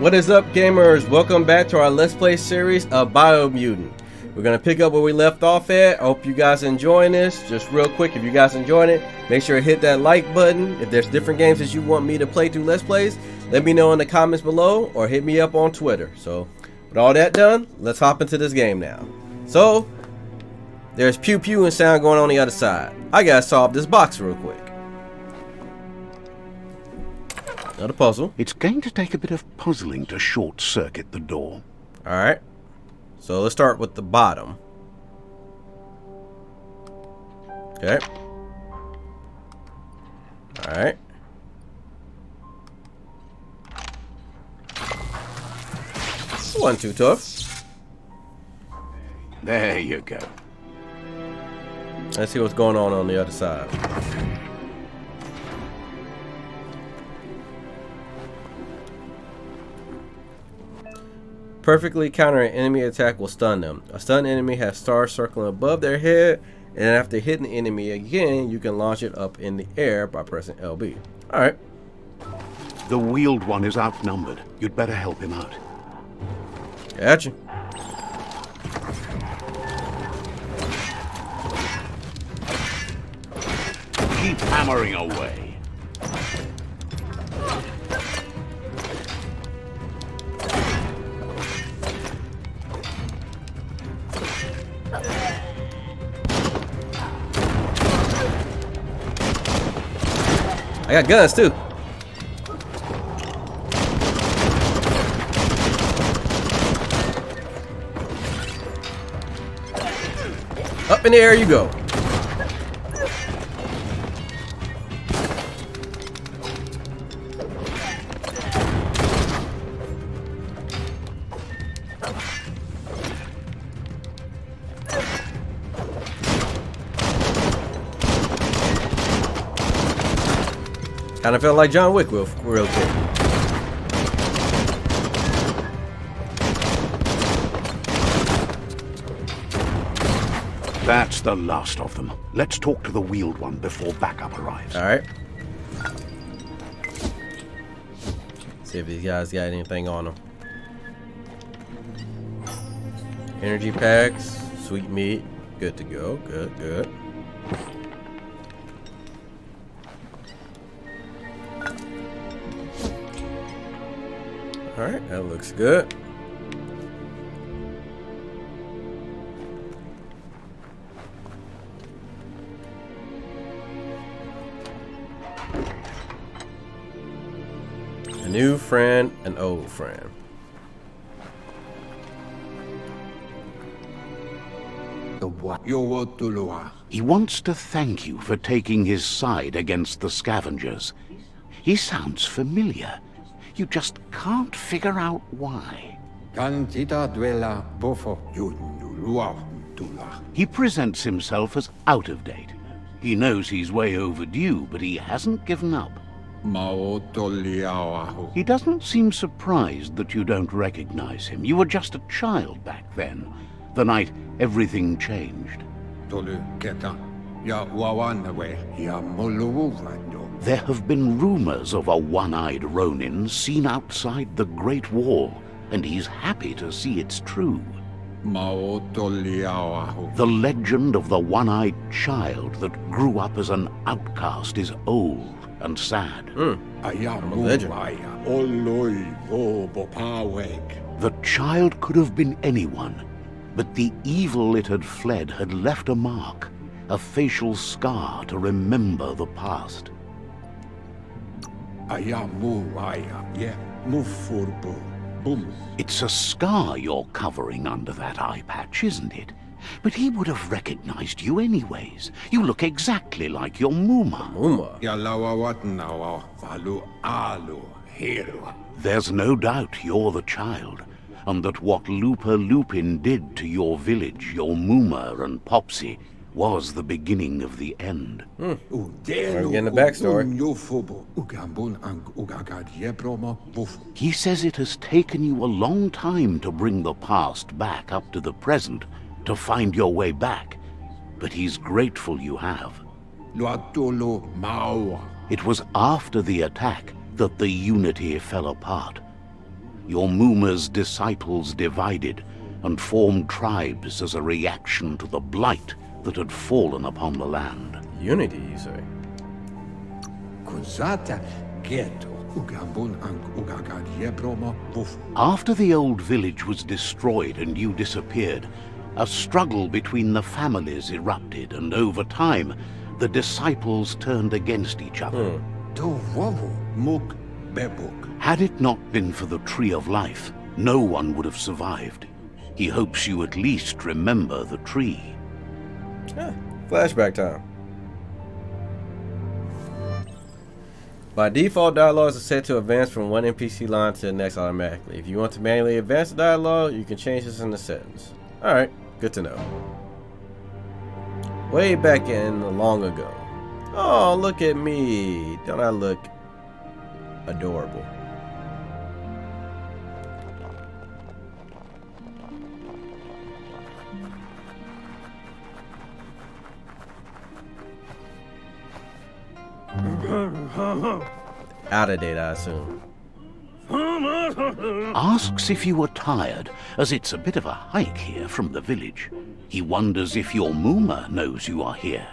What is up, gamers? Welcome back to our Let's Play series of Biomutant. We're going to pick up where we left off at. I hope you guys are enjoying this. Just real quick, if you guys are enjoying it, make sure to hit that like button. If there's different games that you want me to play through Let's Plays, let me know in the comments below or hit me up on Twitter. So, with all that done, let's hop into this game now. So, there's pew pew and sound going on the other side. I gotta solve this box real quick. Another puzzle. It's going to take a bit of puzzling to short-circuit the door. Alright. So let's start with the bottom. Okay. Alright. Wasn't too tough. There you go. Let's see what's going on the other side. Perfectly counter an enemy attack will stun them. A stunned enemy has stars circling above their head, and after hitting the enemy again, you can launch it up in the air by pressing LB. Alright. The wheeled one is outnumbered. You'd better help him out. Gotcha. Keep hammering away. I got guns too. Up in the air you go. Kind of felt like John Wick real quick. That's the last of them. Let's talk to the wheeled one before backup arrives. Alright. See if these guys got anything on them. Energy packs, sweet meat, good to go. Good, good. Alright, that looks good. A new friend, an old friend. He wants to thank you for taking his side against the scavengers. He sounds familiar. You just can't figure out why. He presents himself as out of date. He knows he's way overdue, but he hasn't given up. He doesn't seem surprised that you don't recognize him. You were just a child back then, the night everything changed. There have been rumors of a one-eyed Ronin seen outside the Great Wall, and he's happy to see it's true. The legend of the one-eyed child that grew up as an outcast is old and sad. I'm a legend. The child could have been anyone, but the evil it had fled had left a mark, a facial scar to remember the past. It's a scar you're covering under that eye patch, isn't it? But he would have recognized you anyways. You look exactly like your Muma. There's no doubt you're the child, and that what Lupa Lupin did to your village, your Muma and Popsy, was the beginning of the end. We're getting the backstory. He says it has taken you a long time to bring the past back up to the present, to find your way back, but he's grateful you have. It was after the attack that the Unity fell apart. your Muma's disciples divided and formed tribes as a reaction to the blight that had fallen upon the land. Unity, you say? After the old village was destroyed and you disappeared, a struggle between the families erupted, and over time, the disciples turned against each other. Had it not been for the Tree of Life, no one would have survived. He hopes you at least remember the tree. Flashback time. By default, dialogues are set to advance from one NPC line to the next automatically. If you want to manually advance the dialogue, you can change this in the settings. Alright, good to know. Way back in long ago. Oh, look at me. Don't I look adorable? Out of date, I assume. Asks if you were tired, as it's a bit of a hike here from the village. He wonders if your Muma knows you are here.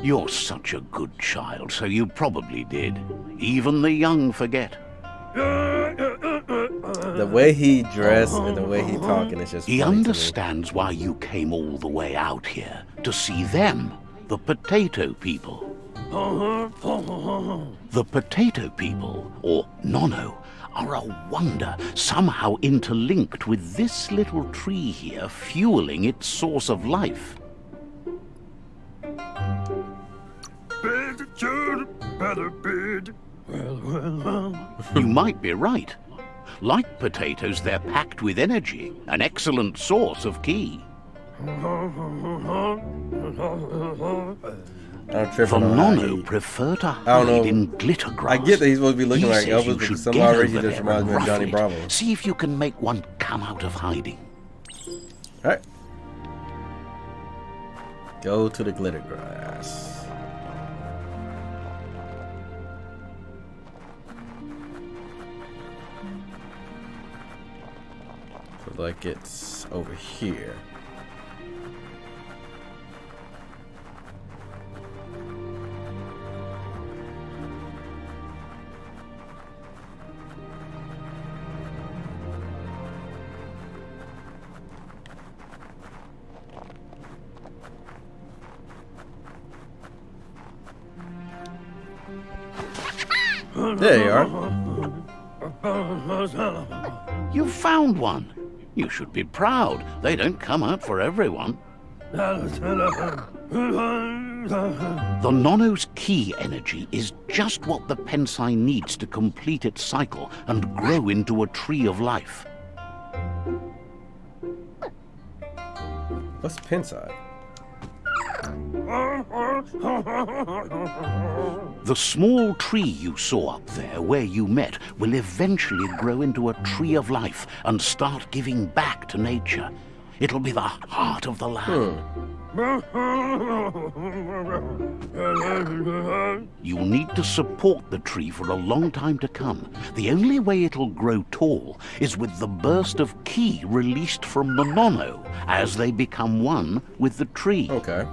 You're such a good child, so you probably did. Even the young forget. The way he dressed and the way he talking is just He funny understands why you came all the way out here, to see them, the potato people. The potato people, or Nono, are a wonder, somehow interlinked with this little tree here, fueling its source of life. You might be right. Like potatoes, they're packed with energy, an excellent source of ki. The Nono prefer to hide in glitter grass. I get that he's supposed to be looking like says Elvis, you but should somehow get he over just there reminds and me of rough Johnny it. Bravo. See if you can make one come out of hiding. Alright. Go to the glitter grass. So like it's over here. There you are. You found one. You should be proud. They don't come out for everyone. The Nono's ki energy is just what the Pensai needs to complete its cycle and grow into a tree of life. What's Pensai? The small tree you saw up there where you met will eventually grow into a tree of life and start giving back to nature. It'll be the heart of the land. You'll need to support the tree for a long time to come. The only way it'll grow tall is with the burst of ki released from the Nono as they become one with the tree. Okay.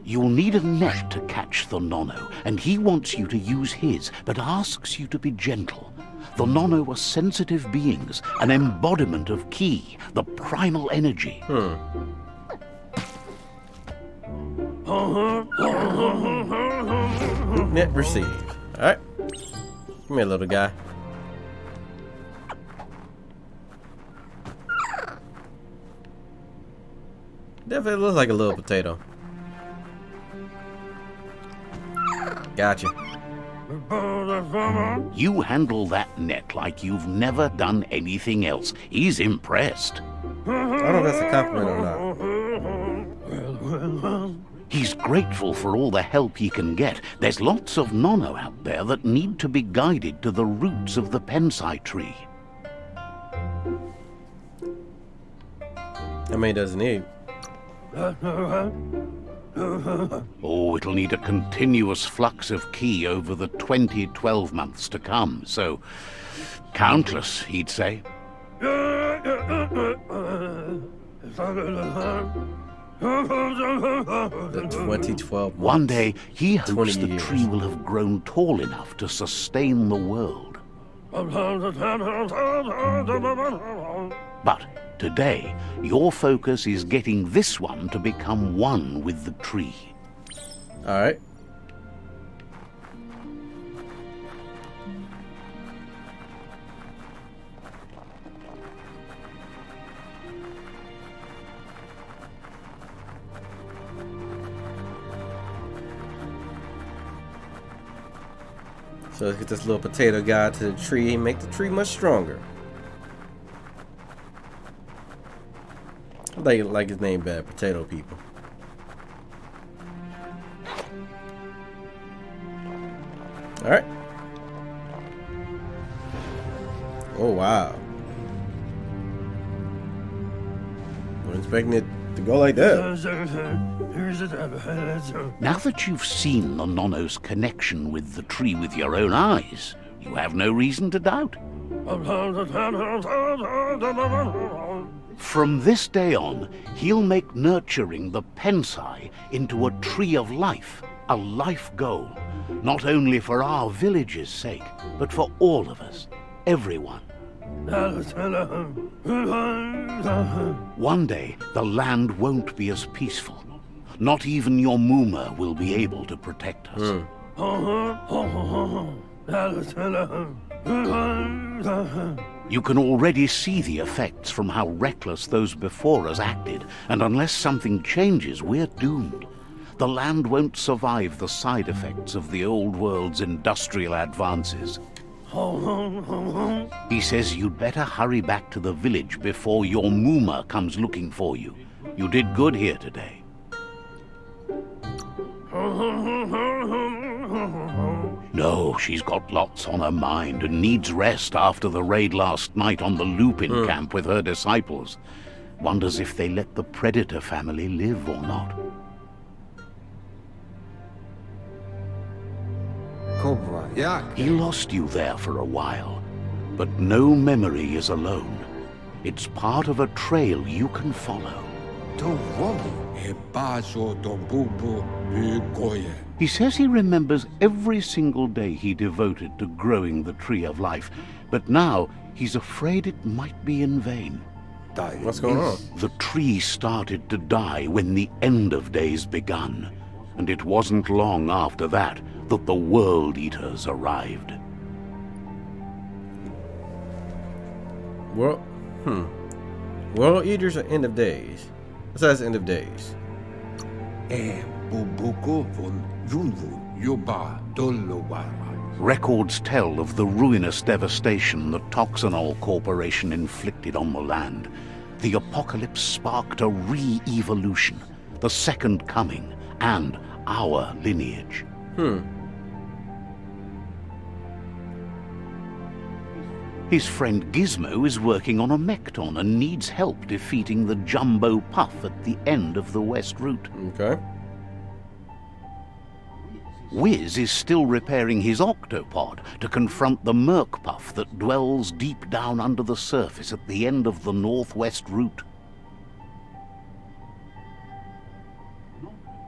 You'll need a net to catch the Nono, and he wants you to use his, but asks you to be gentle. The Nono are sensitive beings, an embodiment of ki, the primal energy. Net received. Alright. Come here, little guy. Definitely looks like a little potato. Gotcha. You handle that net like you've never done anything else. He's impressed. I don't know if that's a compliment or not. He's grateful for all the help he can get. There's lots of Nono out there that need to be guided to the roots of the Pensai tree. How many does it need? Oh, it'll need a continuous flux of ki over the 12 months to come, so countless, he'd say. The 2012 One day, he hopes 20 the years. tree will have grown tall enough to sustain the world. But today, your focus is getting this one to become one with the tree. All right. So let's get this little potato guy to the tree and make the tree much stronger. I like his name better, Potato People. All right. Oh wow. Wasn't expecting it to go like that. Now that you've seen the Nono's connection with the tree with your own eyes, you have no reason to doubt. From this day on, he'll make nurturing the Pensai into a tree of life, a life goal, not only for our village's sake, but for all of us, everyone. One day, the land won't be as peaceful. Not even your Muma will be able to protect us. You can already see the effects from how reckless those before us acted, and unless something changes, we're doomed. The land won't survive the side effects of the old world's industrial advances. He says you'd better hurry back to the village before your Muma comes looking for you. You did good here today. No, she's got lots on her mind and needs rest after the raid last night on the Lupin camp with her disciples. Wonders if they let the Predator family live or not. He lost you there for a while, but no memory is alone. It's part of a trail you can follow. He says he remembers every single day he devoted to growing the Tree of Life, but now he's afraid it might be in vain. What's going on? The tree started to die when the end of days begun, and it wasn't long after that that the World Eaters arrived. World Eaters are end of days. What's that end of days? Records tell of the ruinous devastation the Toxanol Corporation inflicted on the land. The apocalypse sparked a re-evolution, the second coming, and our lineage. His friend Gizmo is working on a Mekton and needs help defeating the Jumbo Puff at the end of the West Route. Okay. Wiz is still repairing his octopod to confront the Merc Puff that dwells deep down under the surface at the end of the Northwest Route.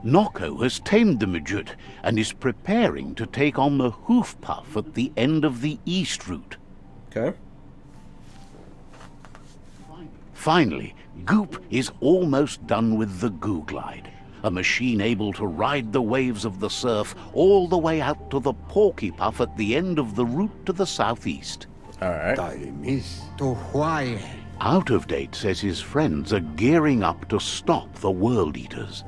Noko has tamed the Midget and is preparing to take on the Hoof Puff at the end of the East Route. Okay. Finally, Goop is almost done with the Goo Glide, a machine able to ride the waves of the surf all the way out to the Porky Puff at the end of the route to the southeast. All right. Out of Date says his friends are gearing up to stop the World Eaters.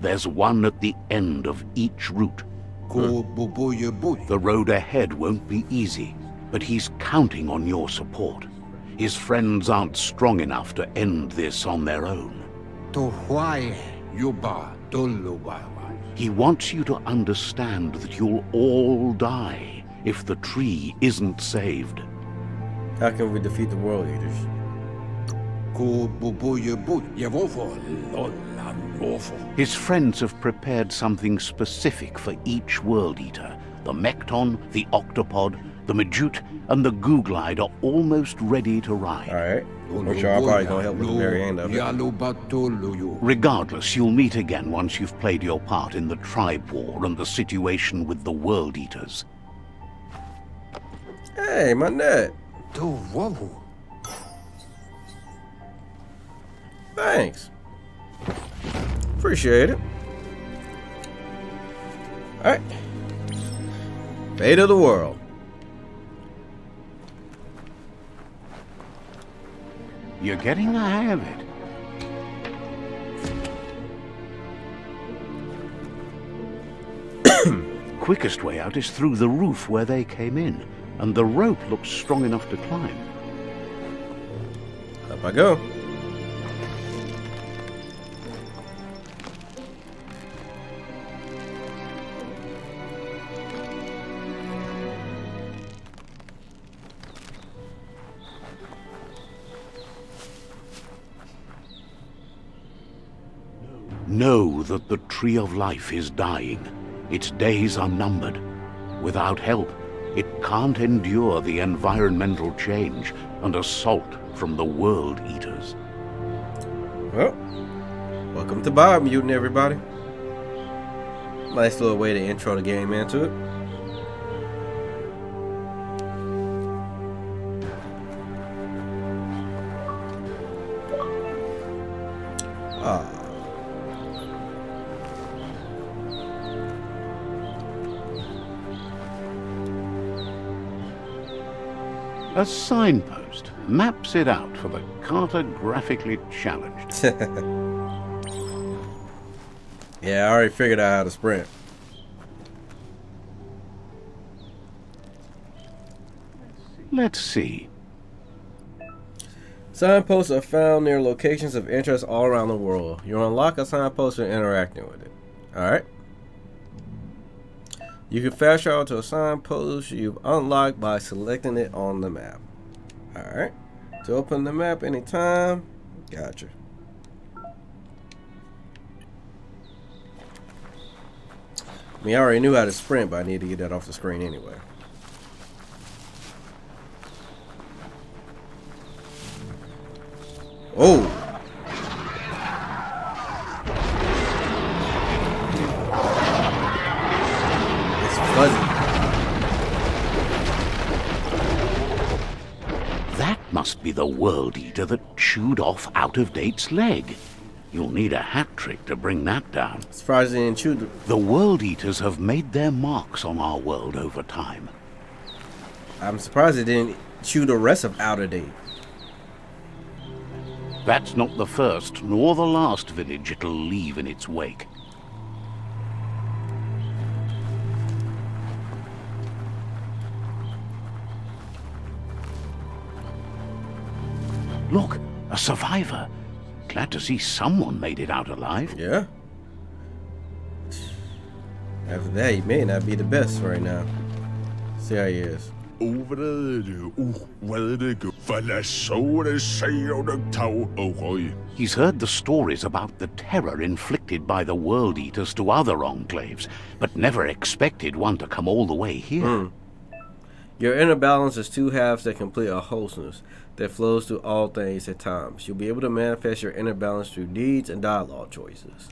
There's one at the end of each route. The road ahead won't be easy, but he's counting on your support. His friends aren't strong enough to end this on their own. He wants you to understand that you'll all die if the tree isn't saved. How can we defeat the World Eaters? His friends have prepared something specific for each World Eater. The Mekton, the Octopod, the Majute, and the Googlide are almost ready to ride. Alright. I'm sure I'm probably gonna help with the very end of it. Regardless, you'll meet again once you've played your part in the tribe war and the situation with the World Eaters. Hey, my nut. Thanks. Appreciate it. Alright. Fate of the world. You're getting the hang of it. Quickest way out is through the roof where they came in, and the rope looks strong enough to climb. Up I go. Know that the Tree of Life is dying. Its days are numbered. Without help, it can't endure the environmental change and assault from the World Eaters. Well, welcome to Biomutant, everybody. Nice little way to intro the game into it. A signpost maps it out for the cartographically challenged. Yeah, I already figured out how to sprint. Let's see. Signposts are found near locations of interest all around the world. You'll unlock a signpost when interacting with it. Alright. You can fast travel to a signpost you've unlocked by selecting it on the map. Alright. To open the map anytime. Gotcha. I mean, I already knew how to sprint, but I need to get that off the screen anyway. Oh! It's fuzzy. That must be the World Eater that chewed off Out-of-Date's leg. You'll need a hat trick to bring that down. Surprised they didn't chew the World Eaters have made their marks on our world over time. I'm surprised they didn't chew the rest of Out-of-Date. That's not the first nor the last village it'll leave in its wake. Look, a survivor. Glad to see someone made it out alive. Yeah. After that, he may not be the best right now. See how he is. He's heard the stories about the terror inflicted by the World Eaters to other enclaves, but never expected one to come all the way here. Your inner balance is two halves that complete a wholesomeness that flows through all things at times. You'll be able to manifest your inner balance through deeds and dialogue choices.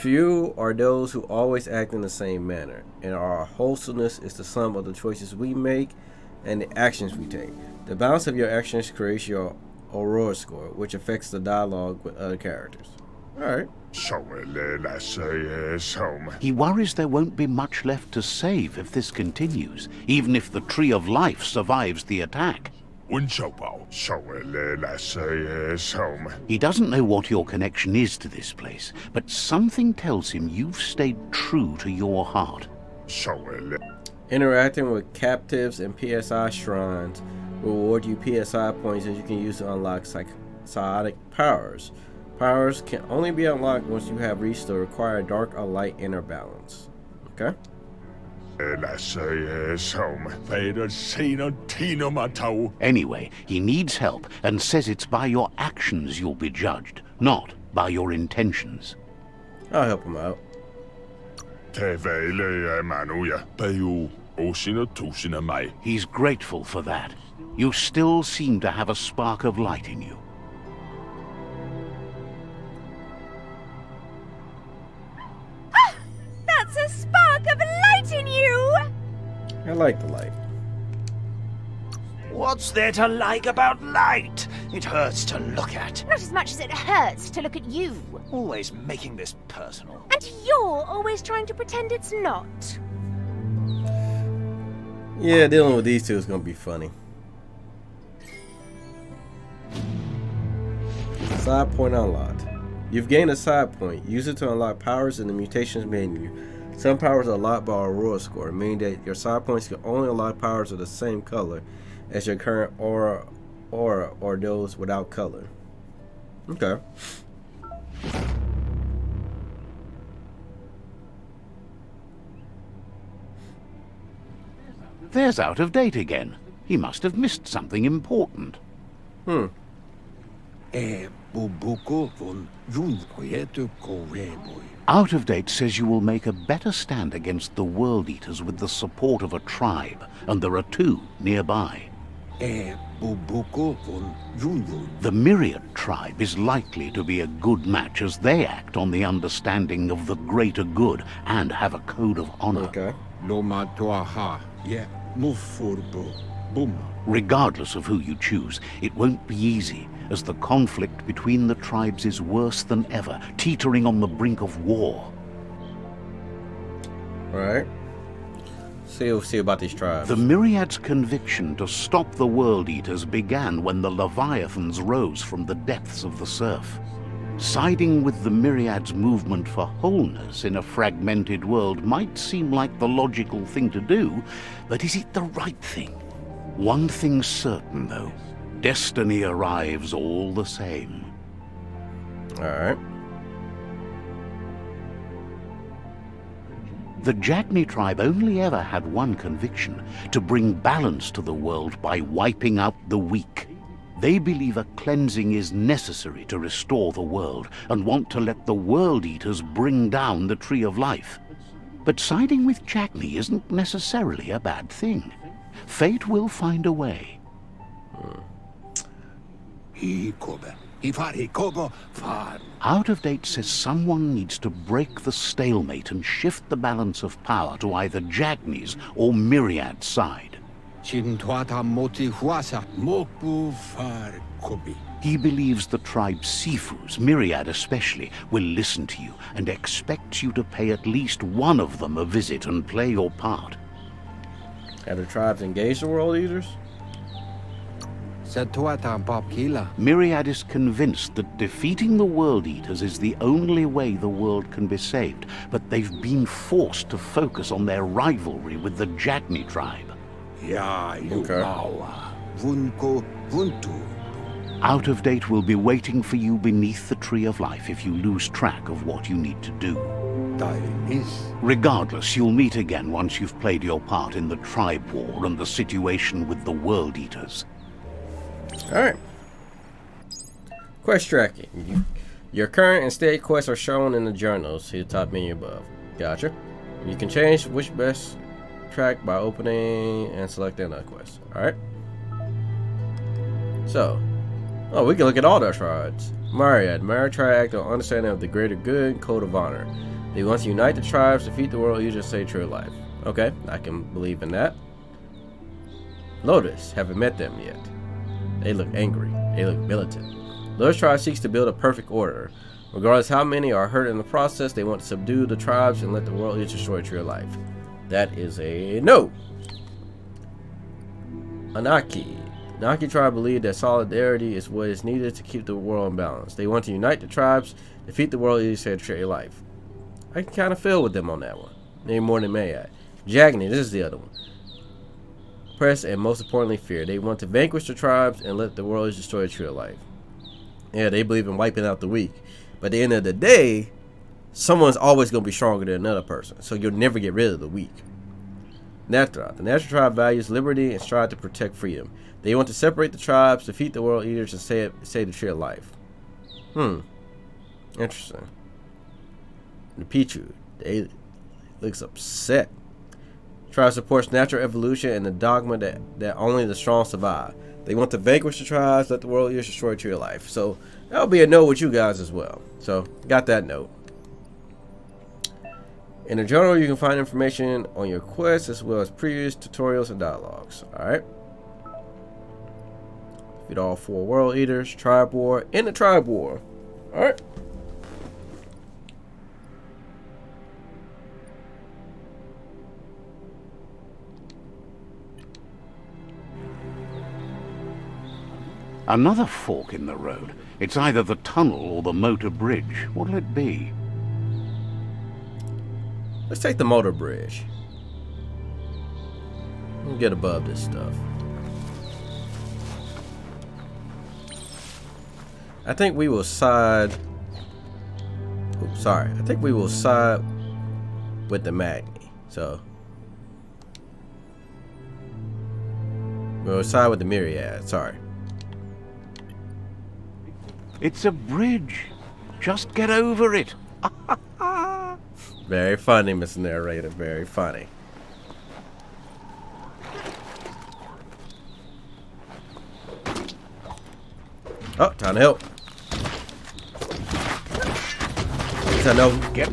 Few are those who always act in the same manner, and our wholesomeness is the sum of the choices we make and the actions we take. The balance of your actions creates your aurora score, which affects the dialogue with other characters. Alright. He worries there won't be much left to save if this continues, even if the Tree of Life survives the attack. He doesn't know what your connection is to this place, but something tells him you've stayed true to your heart. Interacting with captives and PSI shrines will reward you PSI points that you can use to unlock psionic powers. Powers can only be unlocked once you have reached the required dark or light inner balance. Okay? Anyway, he needs help and says it's by your actions you'll be judged, not by your intentions. I'll help him out. He's grateful for that. You still seem to have a spark of light in you. That's a spark of light in you! I like the light. What's there to like about light? It hurts to look at. Not as much as it hurts to look at you. Always making this personal. And you're always trying to pretend it's not. Yeah, dealing with these two is gonna be funny. Side point unlocked. You've gained a side point. Use it to unlock powers in the mutations menu. Some powers are unlocked by a aurora score, meaning that your side points can only unlock powers of the same color as your current aura or those without color. Okay. There's Out of Date again. He must have missed something important. Out of Date says you will make a better stand against the World Eaters with the support of a tribe, and there are two nearby. The Myriad tribe is likely to be a good match as they act on the understanding of the greater good and have a code of honor. Okay. Regardless of who you choose, it won't be easy, as the conflict between the tribes is worse than ever, teetering on the brink of war. Alright. See about these tribes. The Myriad's conviction to stop the World Eaters began when the Leviathans rose from the depths of the surf. Siding with the Myriad's movement for wholeness in a fragmented world might seem like the logical thing to do, but is it the right thing? One thing's certain, though. Destiny arrives all the same. Alright. The Jagni tribe only ever had one conviction: to bring balance to the world by wiping out the weak. They believe a cleansing is necessary to restore the world, and want to let the World Eaters bring down the Tree of Life. But siding with Jagni isn't necessarily a bad thing. Fate will find a way. Out of Date says someone needs to break the stalemate and shift the balance of power to either Jagni's or Myriad's side. He believes the tribe's Sifus, Myriad especially, will listen to you and expects you to pay at least one of them a visit and play your part. Have the tribes engaged the World Eaters? Myriad is convinced that defeating the World Eaters is the only way the world can be saved, but they've been forced to focus on their rivalry with the Jagni tribe. Okay. Out of Date will be waiting for you beneath the Tree of Life if you lose track of what you need to do. Regardless, you'll meet again once you've played your part in the tribe war and the situation with the World Eaters. Alright. Quest tracking. Your current and state quests are shown in the journals. See the top menu above. Gotcha. You can change which best track by opening and selecting another quest. Alright. So. Oh, we can look at all their tribes. Myriad. Myriad tribe act on understanding of the greater good and code of honor. They want to unite the tribes, defeat the world, use say true life. Okay, I can believe in that. Lotus. Haven't met them yet. They look angry. They look militant. Lotus tribe seeks to build a perfect order. Regardless how many are hurt in the process, they want to subdue the tribes and let the world destroy true life. That is a no. Anaki. The Anaki tribe believe that solidarity is what is needed to keep the world in balance. They want to unite the tribes, defeat the world, and true life. I can kind of feel with them on that one. Maybe more than Mayai. Jagni, this is the other one. Press and most importantly fear. They want to vanquish the tribes and let the world destroy true life. Yeah, they believe in wiping out the weak. But at the end of the day, someone's always going to be stronger than another person. So you'll never get rid of the weak. Natra. The Natural tribe values liberty and strive to protect freedom. They want to separate the tribes, defeat the world eaters, and save the tree of life. Interesting. The Pichu, they looks upset. Tribe supports natural evolution and the dogma that only the strong survive. They want to vanquish the tribes, let the world eaters destroy tree of life. So that'll be a note with you guys as well. So got that note. In the journal, you can find information on your quests as well as previous tutorials and dialogues. Alright. Defeat all 4 world eaters, tribe war, and the tribe war. Alright. Another fork in the road. It's either the tunnel or the motor bridge. What'll it be? Let's take the motor bridge. We'll get above this stuff. I think we will side... Oops, sorry. I think we will side with the Magni. So... we'll side with the Myriad. Sorry. It's a bridge. Just get over it. Very funny, Mr. Narrator. Very funny. Oh, time to help. At least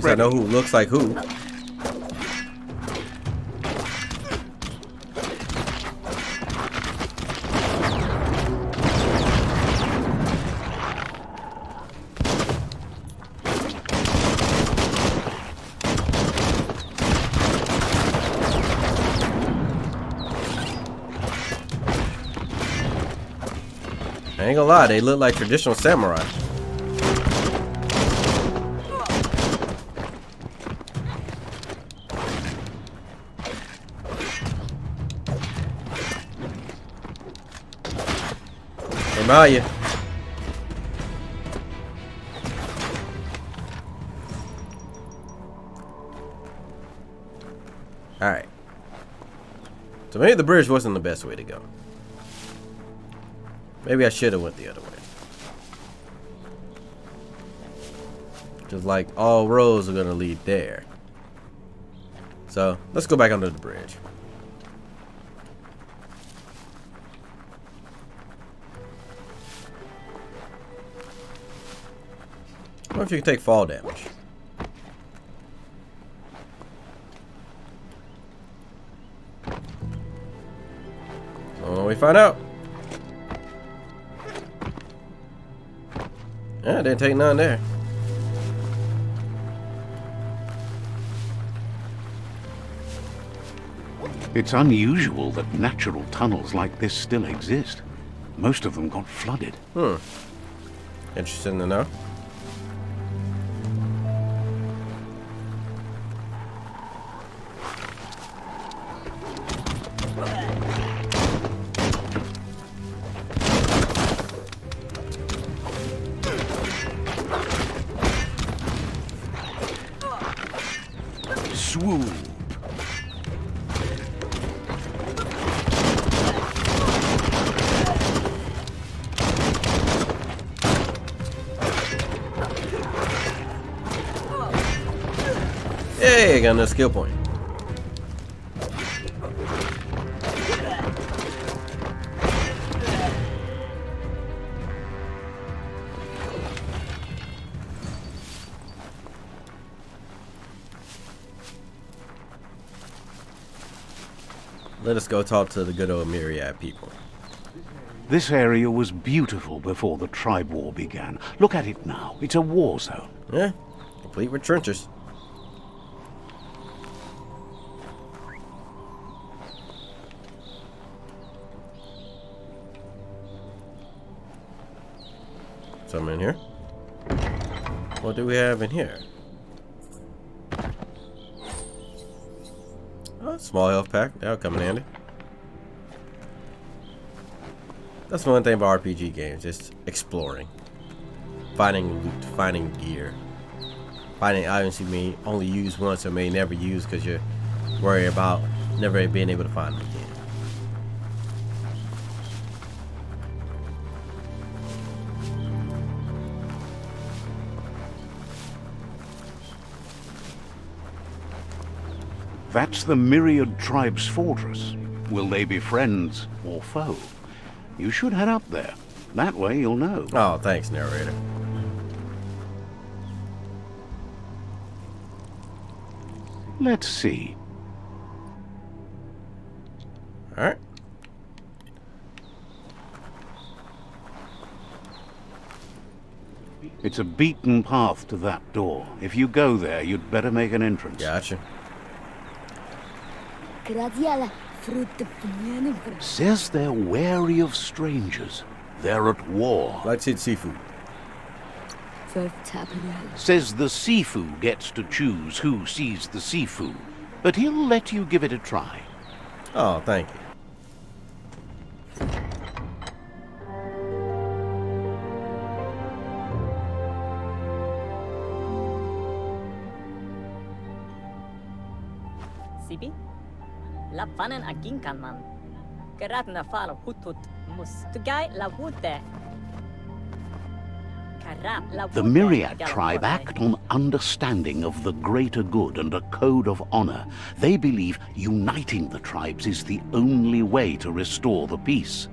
I know who looks like who. I ain't gonna lie, they look like traditional samurai. Hey, Maya. Alright. So maybe the bridge wasn't the best way to go. Maybe I should have went the other way. Just like all roads are gonna lead there. So let's go back under the bridge. I wonder if you can take fall damage. So we find out. Yeah, didn't take none there. It's unusual that natural tunnels like this still exist. Most of them got flooded. Interesting to know. Swoop. Hey, I got another skill point. Let us go talk to the good old Myriad people. This area was beautiful before the tribe war began. Look at it now. It's a war zone. Yeah, complete with trenches. Something in here. What do we have in here? Oh, small health pack. That'll come in handy. That's one thing about RPG games, just exploring. Finding loot, finding gear. Finding items you may only use once or may never use because you're worried about never being able to find them again. That's the Myriad Tribe's fortress. Will they be friends or foe? You should head up there. That way you'll know. Oh, thanks, narrator. Let's see. All right. It's a beaten path to that door. If you go there, you'd better make an entrance. Gotcha. Says they're wary of strangers. They're at war. Let's eat seafood. Says the Sifu gets to choose who sees the Sifu, but he'll let you give it a try. Oh, thank you. Sibi? Lapanan aging kanman. Kerat na falo hutut mus. Tugay la wute. The Myriad tribe act on understanding of the greater good and a code of honor. They believe uniting the tribes is the only way to restore the peace.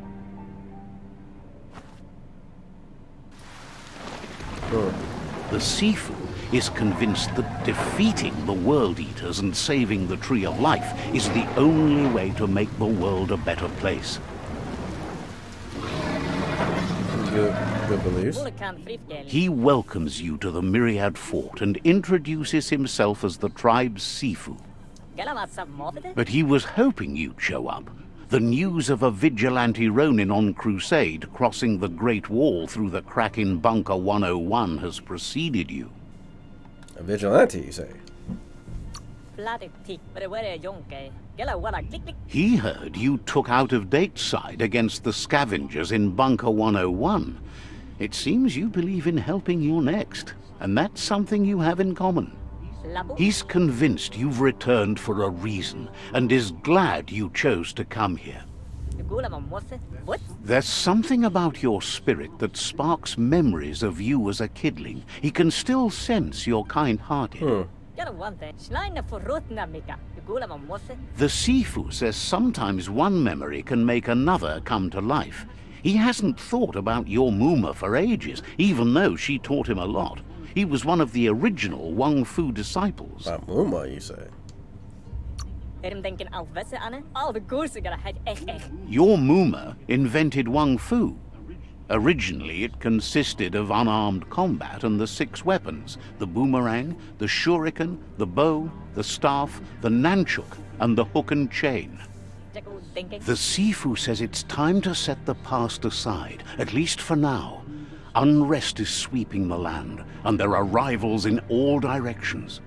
The Sifu is convinced that defeating the World Eaters and saving the Tree of Life is the only way to make the world a better place. Good beliefs. He welcomes you to the Myriad Fort and introduces himself as the tribe's Sifu. But he was hoping you'd show up. The news of a vigilante Ronin on crusade crossing the Great Wall through the crack in Bunker 101 has preceded you. A vigilante, you say? He heard you took out-of-date side against the scavengers in Bunker 101. It seems you believe in helping your next, and that's something you have in common. He's convinced you've returned for a reason, and is glad you chose to come here. There's something about your spirit that sparks memories of you as a kidling. He can still sense you're kind-hearted. The Sifu says sometimes one memory can make another come to life. He hasn't thought about your Muma for ages, even though she taught him a lot. He was one of the original Wang Fu disciples. Muma, you say? Your Muma invented Wang Fu. Originally, it consisted of unarmed combat and the 6 weapons: the boomerang, the shuriken, the bow, the staff, the nunchuk, and the hook and chain. The Sifu says it's time to set the past aside, at least for now. Unrest is sweeping the land, and there are rivals in all directions.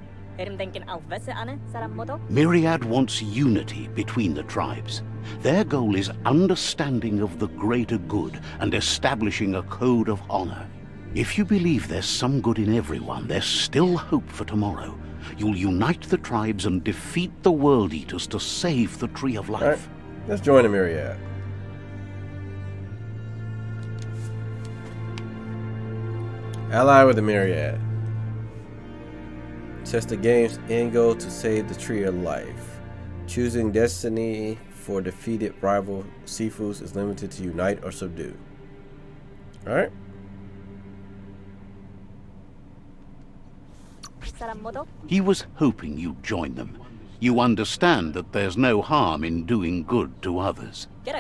Myriad wants unity between the tribes. Their goal is understanding of the greater good and establishing a code of honor. If you believe there's some good in everyone, there's still hope for tomorrow. You'll unite the tribes and defeat the World Eaters to save the Tree of Life. All right, let's join the Myriad. Ally with the Myriad. Test the game's end goal to save the Tree of Life. Choosing destiny for defeated rival Sifus is limited to unite or subdue. Alright. He was hoping you'd join them. You understand that there's no harm in doing good to others. The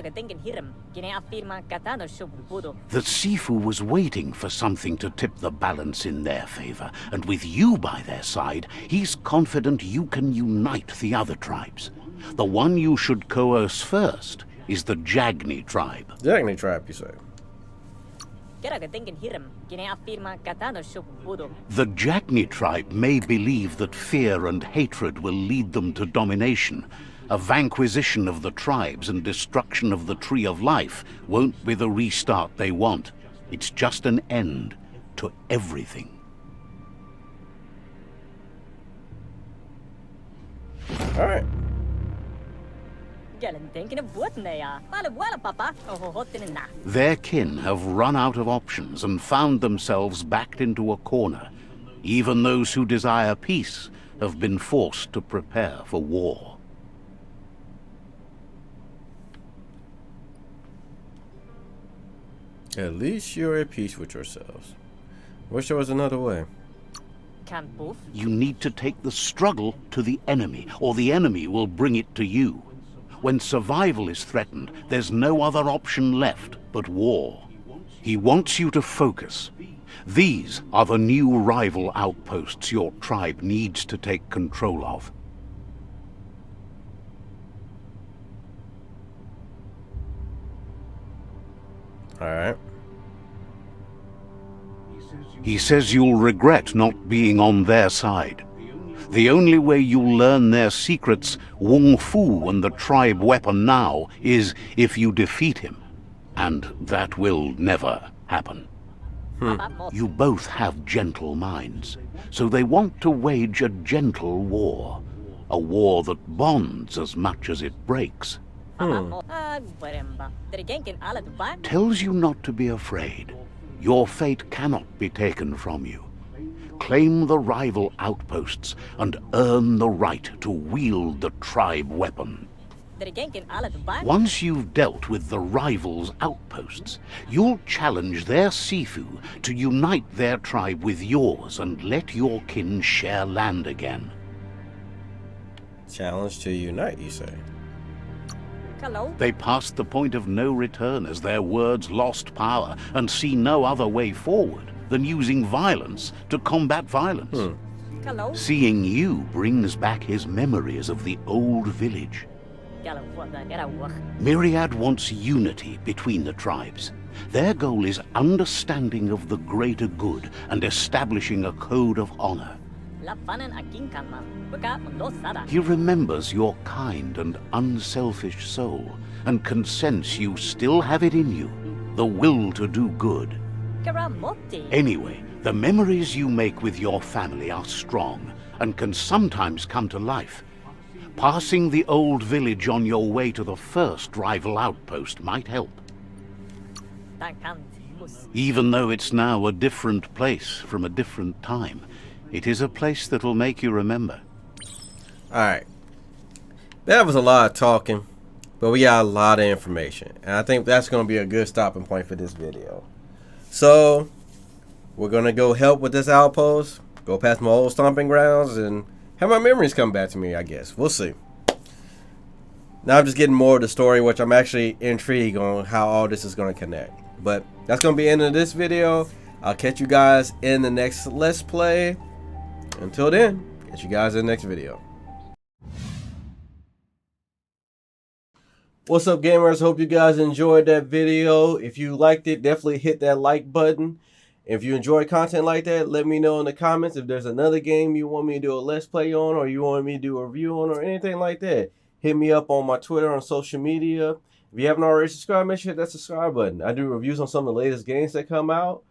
Sifu was waiting for something to tip the balance in their favor, and with you by their side, he's confident you can unite the other tribes. The one you should coerce first is the Jagni tribe. Jagni tribe, you say? The Jagni tribe may believe that fear and hatred will lead them to domination. A vanquisition of the tribes and destruction of the Tree of Life won't be the restart they want. It's just an end to everything. All right. Their kin have run out of options and found themselves backed into a corner. Even those who desire peace have been forced to prepare for war. At least you're at peace with yourselves. Wish there was another way. Can both? You need to take the struggle to the enemy, or the enemy will bring it to you. When survival is threatened, there's no other option left but war. He wants you to focus. These are the new rival outposts your tribe needs to take control of. Alright. He says you'll regret not being on their side. The only way you'll learn their secrets, Wung Fu and the tribe weapon now, is if you defeat him. And that will never happen. You both have gentle minds, so they want to wage a gentle war. A war that bonds as much as it breaks. Tells you not to be afraid. Your fate cannot be taken from you. Claim the rival outposts and earn the right to wield the tribe weapon. Once you've dealt with the rival's outposts, you'll challenge their Sifu to unite their tribe with yours and let your kin share land again. Challenge to unite, you say? Hello? They passed the point of no return as their words lost power and see no other way forward than using violence to combat violence. Hello? Seeing you brings back his memories of the old village. Myriad wants unity between the tribes. Their goal is understanding of the greater good and establishing a code of honor. He remembers your kind and unselfish soul and can sense you still have it in you, the will to do good. Anyway, the memories you make with your family are strong and can sometimes come to life. Passing the old village on your way to the first rival outpost might help. Even though it's now a different place from a different time, it is a place that'll make you remember. Alright. That was a lot of talking, but we got a lot of information. And I think that's going to be a good stopping point for this video. So, we're going to go help with this outpost, go past my old stomping grounds, and have my memories come back to me, I guess. We'll see. Now I'm just getting more of the story, which I'm actually intrigued on how all this is going to connect. But that's going to be the end of this video. I'll catch you guys in the next Let's Play. Until then, catch you guys in the next video. What's up, gamers? Hope you guys enjoyed that video. If you liked it, definitely hit that like button. If you enjoy content like that, let me know in the comments if there's another game you want me to do a Let's Play on, or you want me to do a review on, or anything like that. Hit me up on my Twitter, on social media. If you haven't already subscribed, make sure you hit that subscribe button. I do reviews on some of the latest games that come out.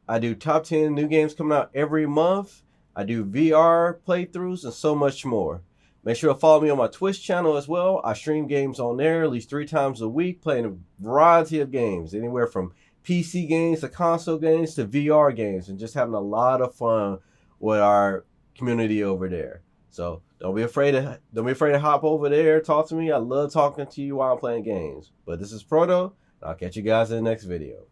I do top 10 new games coming out every month. I do VR playthroughs and so much more. Make sure to follow me on my Twitch channel as well. I stream games on there at least 3 times a week, playing a variety of games, anywhere from PC games to console games to VR games, and just having a lot of fun with our community over there. So don't be afraid to hop over there, talk to me. I love talking to you while I'm playing games. But this is Proto, and I'll catch you guys in the next video.